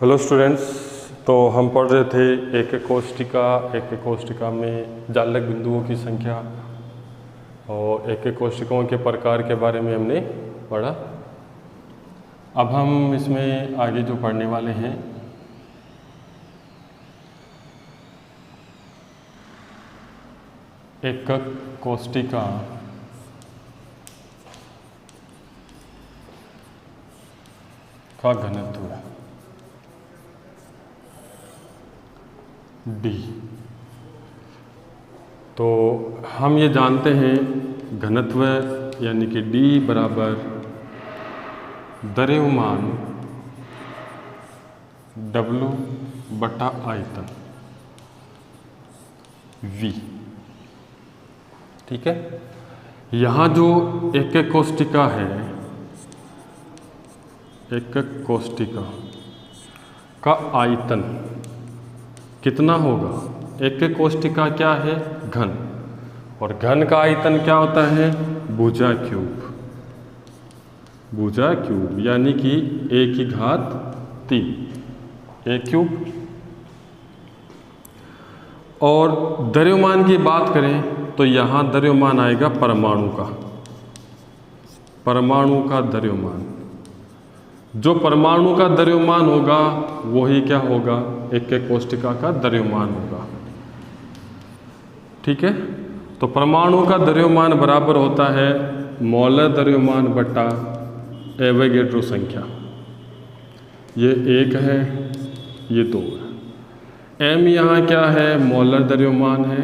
Hello students. तो हम पढ़ रहे थे एक कोष्टिका में जालक बिंदुओं की संख्या और एक कोष्टिकाओं के प्रकार के बारे में हमने पढ़ा। अब हम इसमें आगे जो पढ़ने वाले हैं एकक कोष्टिका का घनत्व D। तो हम ये जानते हैं घनत्व यानी कि D बराबर द्रव्यमान W बटा आयतन V। ठीक है। यहाँ जो एकक कोष्टिका है, एकक कोष्टिका का आयतन कितना होगा? एकक कोष्टिका क्या है? घन। और घन का आयतन क्या होता है? भुजा क्यूब। भुजा क्यूब यानी कि a की घात 3 a क्यूब। और द्रव्यमान की बात करें तो यहाँ द्रव्यमान आएगा परमाणु का, परमाणु का द्रव्यमान। जो परमाणु का द्रव्यमान होगा वही क्या होगा? एकक कोष्टिका का द्रव्यमान होगा। ठीक है। तो परमाणु का द्रव्यमान बराबर होता है मोलर द्रव्यमान बटा एवोगैड्रो संख्या। ये 1 है, ये 2 है। m यहाँ क्या है? मोलर द्रव्यमान है।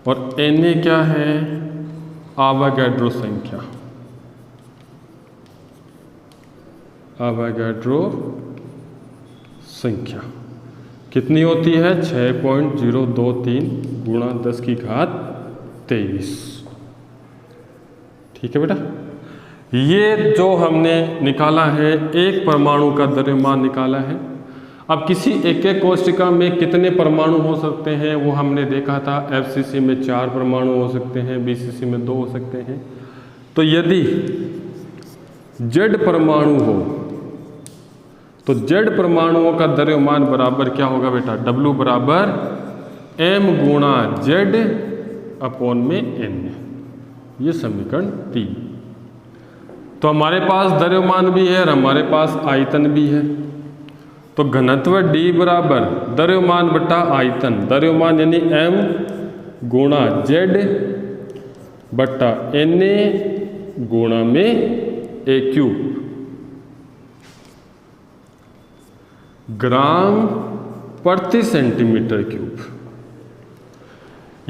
और Na क्या है? एवोगैड्रो संख्या। एवोगैड्रो संख्या कितनी होती है? 6.023 गुणा 10 की घात 23। ठीक है बेटा। ये जो हमने निकाला है एक परमाणु का द्रव्यमान निकाला है। अब किसी एकक कोष्टिका में कितने परमाणु हो सकते हैं वो हमने देखा था। FCC में 4 परमाणु हो सकते हैं, BCC में 2 हो सकते हैं। तो यदि Z परमाणु हो तो Z परमाणुओं का द्रव्यमान बराबर क्या होगा बेटा? W बराबर m गुणा Z अपॉन में n। ये समीकरण 3। तो हमारे पास द्रव्यमान भी है और हमारे पास आयतन भी है। तो घनत्व D बराबर द्रव्यमान बटा आयतन। द्रव्यमान यानी m गुणा Z बटा Na गुणा में a क्यूब ग्राम प्रति सेंटीमीटर क्यूब।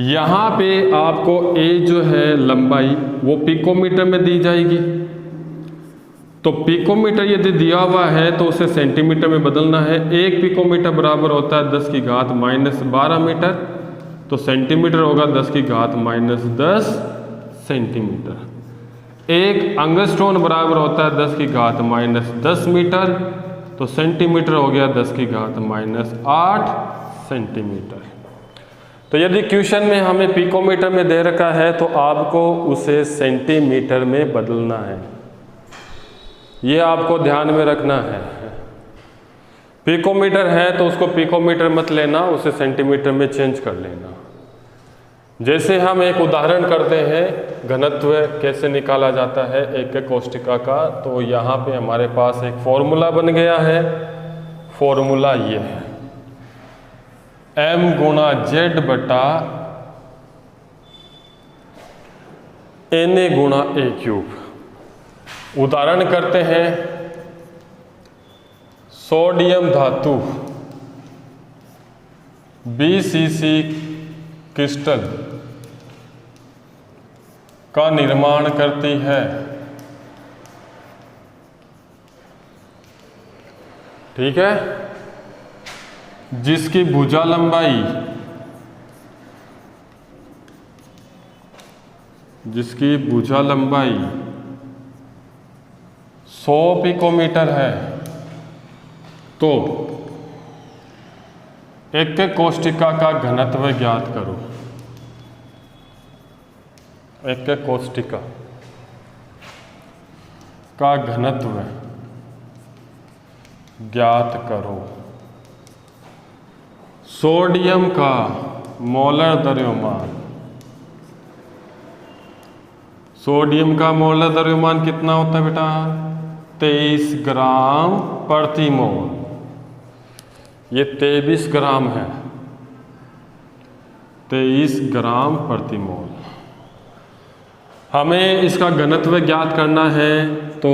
यहाँ पे आपको a जो है लंबाई वो पिकोमीटर में दी जाएगी। तो पिकोमीटर यदि दिया हुआ है तो उसे सेंटीमीटर में बदलना है। 1 पिकोमीटर बराबर होता है 10 की घात -12 मीटर। तो सेंटीमीटर होगा 10 की घात -10 सेंटीमीटर। 1 एंगस्ट्रॉन बराबर होता है 10 की घात -10 मीटर। तो सेंटीमीटर हो गया 10 की घात -8 सेंटीमीटर। तो यदि क्वेश्चन में हमें पिकोमीटर में दे रखा है तो आपको उसे सेंटीमीटर में बदलना है। ये आपको ध्यान में रखना है। पिकोमीटर है तो उसको पिकोमीटर मत लेना, उसे सेंटीमीटर में चेंज कर लेना। जैसे हम एक उदाहरण करते हैं घनत्व कैसे निकाला जाता है एकक कोष्टिका का। तो यहाँ पे हमारे पास एक फॉर्मूला बन गया है। फॉर्मूला ये है m गुणा Z बटा Na गुणा a क्यूब। उदाहरण करते हैं सोडियम धातु BCC क्रिस्टल का निर्माण करती है। ठीक है। जिसकी भुजा लंबाई 100 पिकोमीटर है। तो एकक कोष्टिका का घनत्व ज्ञात करो। एकक कोष्टिका का घनत्व ज्ञात करो। सोडियम का मोलर द्रव्यमान, सोडियम का मोलर द्रव्यमान कितना होता है बेटा? 23 ग्राम प्रति मोल। ये 23 ग्राम है, 23 ग्राम प्रति मोल। हमें इसका घनत्व ज्ञात करना है, तो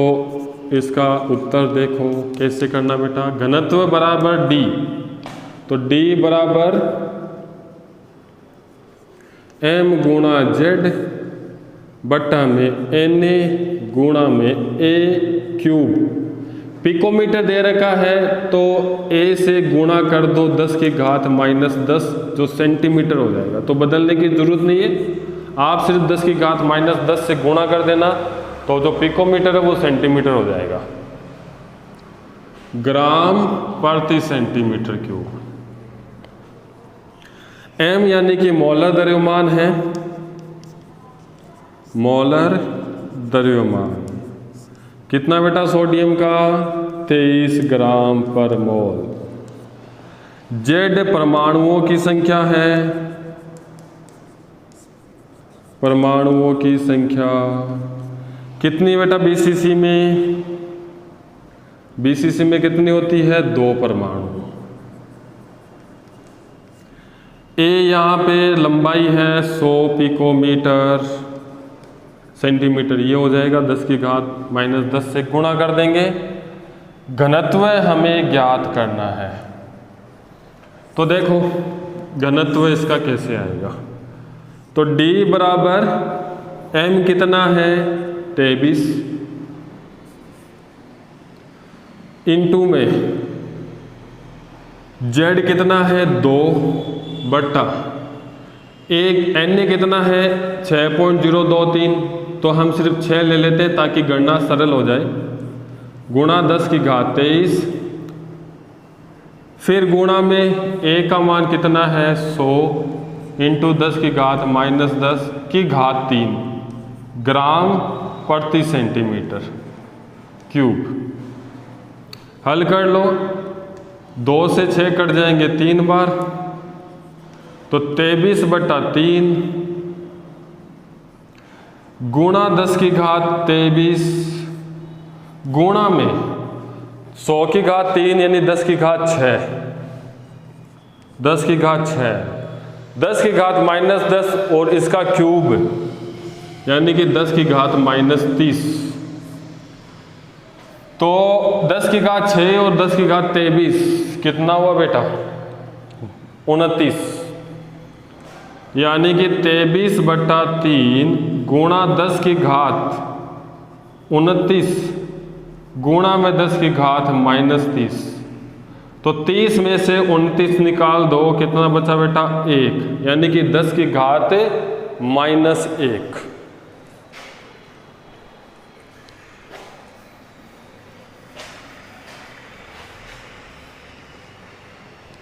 इसका उत्तर देखो कैसे करना बेटा। घनत्व बराबर D, तो D बराबर M गुणा Z बट्टा में Na गुणा में A क्यूब। पिकोमीटर दे रखा है तो A से गुणा कर दो 10 की घात -10 जो सेंटीमीटर हो जाएगा, तो बदलने की जरूरत नहीं है, आप सिर्फ 10 की घात -10 से गुणा कर देना, तो जो पिकोमीटर है वो सेंटीमीटर हो जाएगा। ग्राम प्रति सेंटीमीटर क्यूब। M यानी कि मोलर द्रव्यमान है, मोलर द्रव्यमान कितना बेटा सोडियम का? 23 ग्राम पर मोल। Z परमाणुओं की संख्या है, परमाणुओं की संख्या कितनी बेटा BCC में? BCC में कितनी होती है? 2 परमाणु। A यहाँ पे लंबाई है 100 पिकोमीटर सेंटीमीटर, ये हो जाएगा 10 की घात -10 से गुणा कर देंगे। घनत्व हमें ज्ञात करना है, तो देखो घनत्व इसका कैसे आएगा। तो D बराबर M कितना है? 23 इंटू में Z कितना है? 2 बट्टा एक Na कितना है? 6.023, तो हम सिर्फ 6 ले लेते हैं ताकि गणना सरल हो जाए। गुणा 10 की घात 23, फिर गुणा में A का मान कितना है? 100 इंटू 10 की घात -10 की घात 3 ग्राम प्रति सेंटीमीटर क्यूब। हल कर लो, 2 से 6 कट जाएंगे 3 बार, तो 23 बट्टा 3 गुणा 10 की घात 23 गुणा में 100 की घात 3 यानी 10 की घात 6, 10 की घात 6, 10 की घात -10 और इसका क्यूब यानी कि 10 की घात -30, तो 10 की घात 6 और 10 की घात 23 कितना हुआ बेटा? 29, यानी कि 23 बट्टा 3 गुणा 10 की घात 29 गुणा में 10 की घात -30, तो 30 में से 29 निकाल दो, कितना बचा बेटा? 1, यानी कि 10 की घात -1।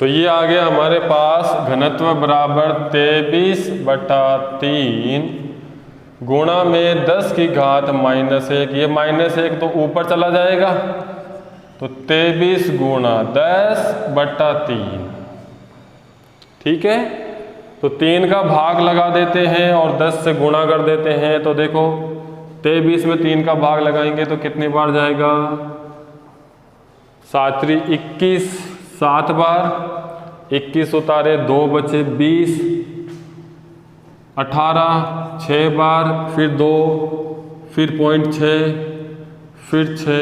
तो ये आ गया हमारे पास घनत्व बराबर 23 बटा 3 गुणा में 10 की घात -1। ये -1 तो ऊपर चला जाएगा, तो 23 गुणा 10 बटा 3। ठीक है, तो 3 का भाग लगा देते हैं और 10 से गुणा कर देते हैं। तो देखो 23 में 3 का भाग लगाएंगे तो कितनी बार जाएगा? 7 21, 7 बार, 21 उतारे 2 बचे 20, 18, 6 बार, फिर 2, फिर 0.6, फिर 6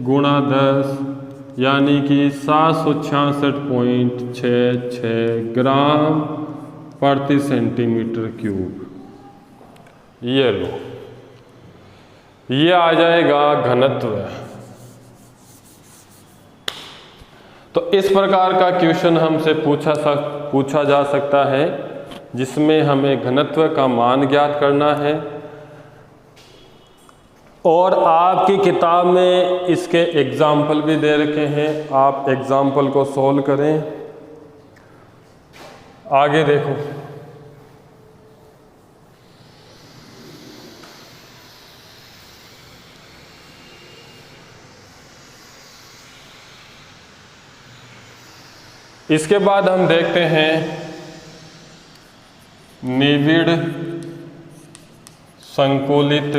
गुणा 10 यानी कि 766.66 ग्राम प्रति सेंटीमीटर क्यूब। ये लो, ये आ जाएगा घनत्व। तो इस प्रकार का क्वेश्चन हमसे पूछा जा सकता है जिसमें हमें घनत्व का मान ज्ञात करना है, और आपकी किताब में इसके एग्जाम्पल भी दे रखे हैं। आप एग्जाम्पल को सॉल्व करें। आगे देखो, इसके बाद हम देखते हैं निविड़ संकुलित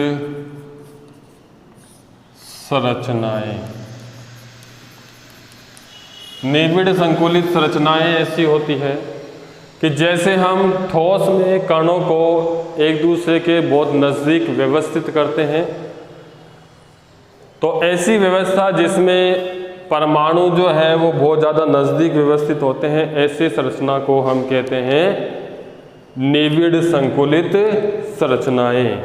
संरचनाएं। निविड़ संकुलित संरचनाएं ऐसी होती है कि जैसे हम ठोस में कणों को एक दूसरे के बहुत नज़दीक व्यवस्थित करते हैं, तो ऐसी व्यवस्था जिसमें परमाणु जो है वो बहुत ज़्यादा नज़दीक व्यवस्थित होते हैं, ऐसी संरचना को हम कहते हैं निविड़ संकुलित संरचनाएं।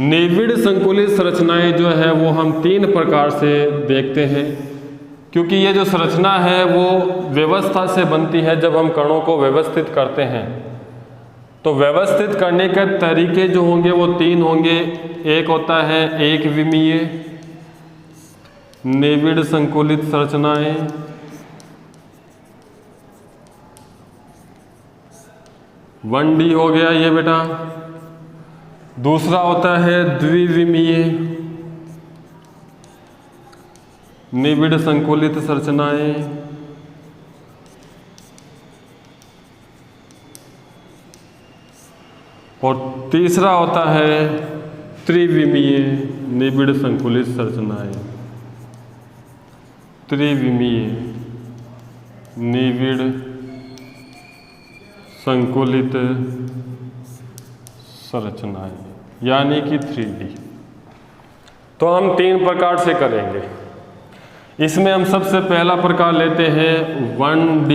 निविड़ संकुलित संरचनाएं जो है वो हम 3 प्रकार से देखते हैं, क्योंकि ये जो संरचना है वो व्यवस्था से बनती है। जब हम कणों को व्यवस्थित करते हैं तो व्यवस्थित करने के तरीके जो होंगे वो 3 होंगे। एक होता है एक विमीय निविड़ संकुलित संरचनाएं, वन डी हो गया ये बेटा। दूसरा होता है द्विविमीय निविड़ संकुलित संरचनाएं, और तीसरा होता है त्रिविमीय निविड़ संकुलित संरचनाएं। त्रिविमीय निविड़ संकुलित संरचनाएं यानी कि 3D। तो हम 3 प्रकार से करेंगे। इसमें हम सबसे पहला प्रकार लेते हैं 1D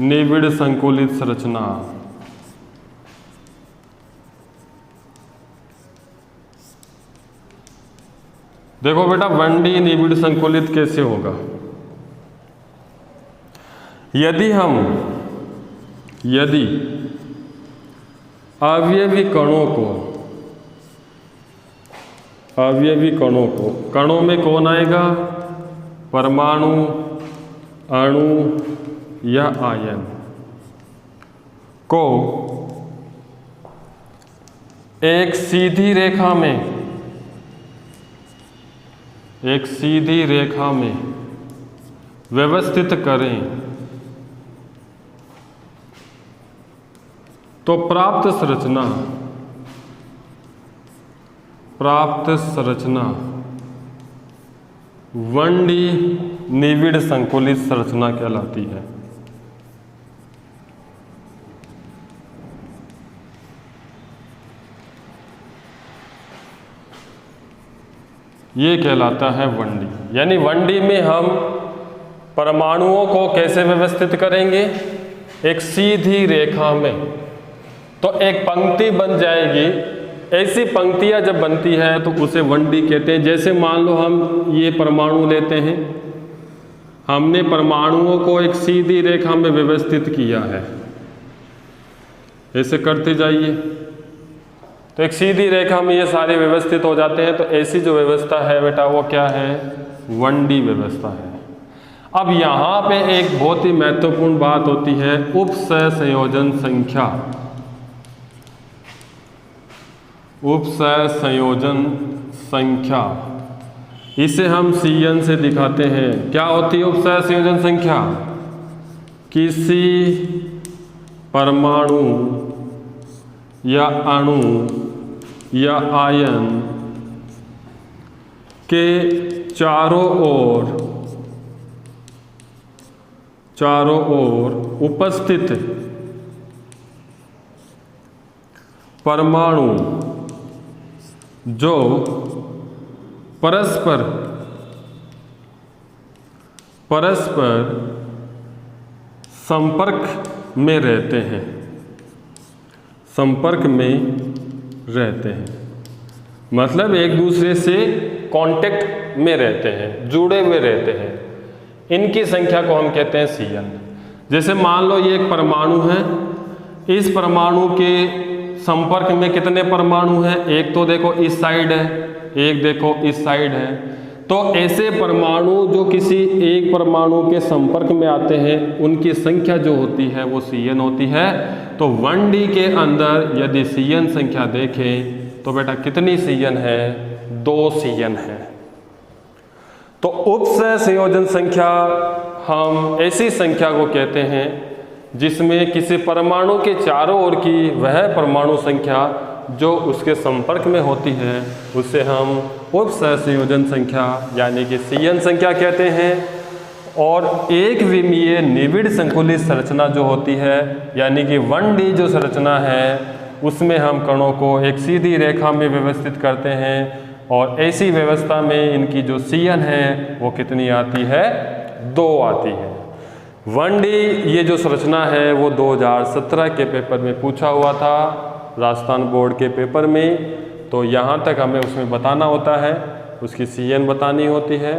निविड़ संकुलित संरचना। देखो बेटा 1D निविड़ संकुलित कैसे होगा। यदि अवयवी कणों को कणों में कौन आएगा, परमाणु, अणु या आयन को एक सीधी रेखा में व्यवस्थित करें तो प्राप्त संरचना 1D निविड़ संकुलित संरचना कहलाती है। ये कहलाता है 1D। यानी 1D में हम परमाणुओं को कैसे व्यवस्थित करेंगे, एक सीधी रेखा में। तो एक पंक्ति बन जाएगी। ऐसी पंक्तियां जब बनती है तो उसे 1D कहते हैं। जैसे मान लो हम ये परमाणु लेते हैं, हमने परमाणुओं को एक सीधी रेखा में व्यवस्थित किया है, ऐसे करते जाइए तो एक सीधी रेखा में ये सारे व्यवस्थित हो जाते हैं। तो ऐसी जो व्यवस्था है बेटा वो क्या है, 1D व्यवस्था है। अब यहाँ पे एक बहुत ही महत्वपूर्ण बात होती है, उपसंयोजन संख्या। उपसंयोजन संख्या, इसे हम CN से दिखाते हैं। क्या होती है उपसंयोजन संख्या? किसी परमाणु या अणु या आयन के चारों ओर उपस्थित परमाणु जो परस्पर संपर्क में रहते हैं, मतलब एक दूसरे से कांटेक्ट में रहते हैं, जुड़े हुए रहते हैं, इनकी संख्या को हम कहते हैं CN। जैसे मान लो ये एक परमाणु है, इस परमाणु के संपर्क में कितने परमाणु हैं, एक तो देखो इस साइड है, एक देखो इस साइड है। तो ऐसे परमाणु जो किसी एक परमाणु के संपर्क में आते हैं उनकी संख्या जो होती है वो CN होती है। तो 1D के अंदर यदि CN संख्या देखें तो बेटा कितनी CN है, 2 CN है। तो उपसंयोजन संख्या हम ऐसी संख्या को कहते हैं जिसमें किसी परमाणु के चारों ओर की वह परमाणु संख्या जो उसके संपर्क में होती है उसे हम उप सहसंयोजन संख्या यानी कि CN संख्या कहते हैं। और एक विमीय निविड़ संकुलित संरचना जो होती है यानी कि 1D जो संरचना है उसमें हम कणों को एक सीधी रेखा में व्यवस्थित करते हैं और ऐसी व्यवस्था में इनकी जो CN है वो कितनी आती है, 2 आती है। 1D ये जो संरचना है वो 2017 के पेपर में पूछा हुआ था, राजस्थान बोर्ड के पेपर में। तो यहाँ तक हमें उसमें बताना होता है, उसकी CN बतानी होती है।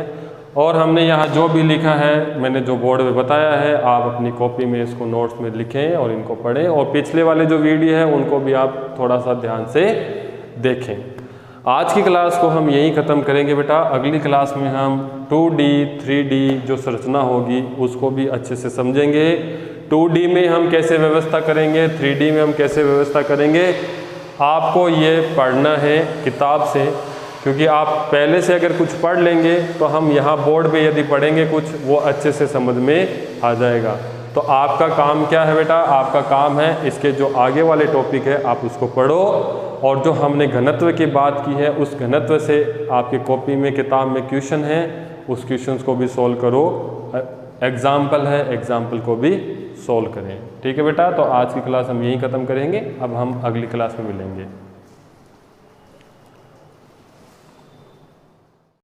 और हमने यहाँ जो भी लिखा है मैंने जो बोर्ड में बताया है आप अपनी कॉपी में इसको नोट्स में लिखें और इनको पढ़ें। और पिछले वाले जो वीडियो है उनको भी आप थोड़ा सा ध्यान से देखें। आज की क्लास को हम यहीं ख़त्म करेंगे बेटा। अगली क्लास में हम 2D 3D जो संरचना होगी उसको भी अच्छे से समझेंगे। 2D में हम कैसे व्यवस्था करेंगे, 3D में हम कैसे व्यवस्था करेंगे, आपको ये पढ़ना है किताब से, क्योंकि आप पहले से अगर कुछ पढ़ लेंगे तो हम यहाँ बोर्ड पे यदि पढ़ेंगे कुछ वो अच्छे से समझ में आ जाएगा। तो आपका काम क्या है बेटा, आपका काम है इसके जो आगे वाले टॉपिक है आप उसको पढ़ो और जो हमने घनत्व की बात की है उस घनत्व से आपकी कॉपी में किताब में क्वेश्चन है उस क्वेश्चंस को भी सॉल्व करो। एग्जाम्पल है, एग्जाम्पल को भी सॉल्व करें। ठीक है बेटा, तो आज की क्लास हम यहीं ख़त्म करेंगे। अब हम अगली क्लास में मिलेंगे।